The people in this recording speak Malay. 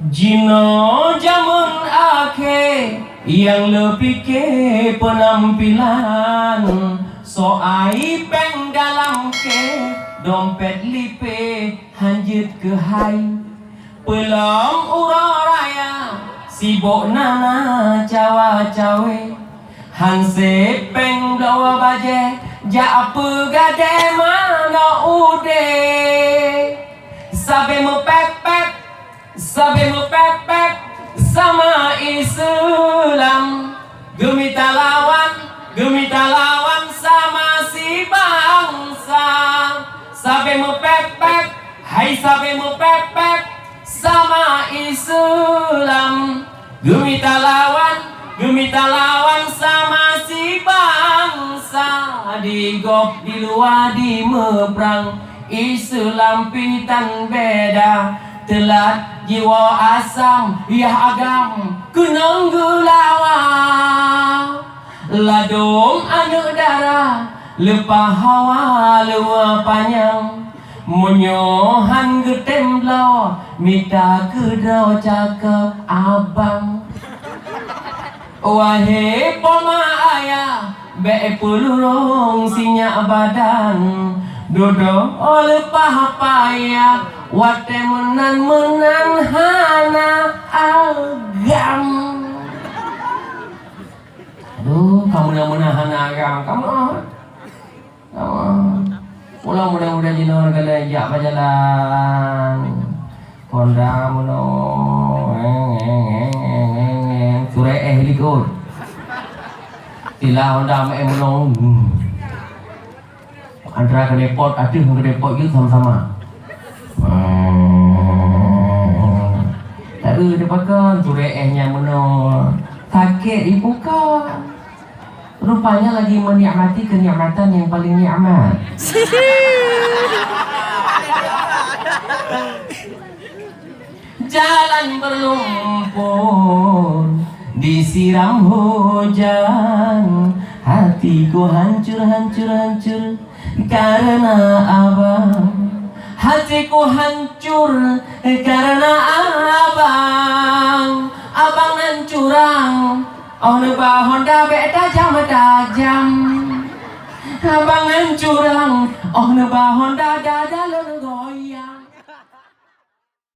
Jino zaman akhir yang lebih ke penampilan, so aipeng dalam ke dompet lipe hanjut ke hai. Pelam ura raya sibuk nana cawa-cawe, hanse peng dawa baje ja apa gade mana ude. Sabe mo pep sama Islam, gemita lawan sama si bangsa. Sabe mo pep hai sabe mo pep sama Islam, gemita lawan sama si bangsa. Di gop di luar di mebrang, Islam pitan beda, telat jiwa asam ya agam kunong gulawa. Ladong anak darah lepah hawa lewa panjang, monyohan getemblau minta kedau cakap abang. Wahai poma ayah be pulurong sinyak badan, dodo oleh pahapaya wate menan hana agam. Aduh, kamu yang menahan agam, kamu pulang mudah-mudahan jinor galajak berjalan Honda muno sure likut tila Honda muno antara ke depot aduh ke depot itu sama-sama. Tapi depakan sure-nya muno sakit dibuka. Rupanya lagi menikmati kenikmatan yang paling nikmat. Jalan berlumpur disiram hujan, hatiku hancur karena abang. Hatiku hancur karena abang. Abang nan curang, oh neba Honda be tajam. Abang nan curang, oh neba Honda dada lenggoy.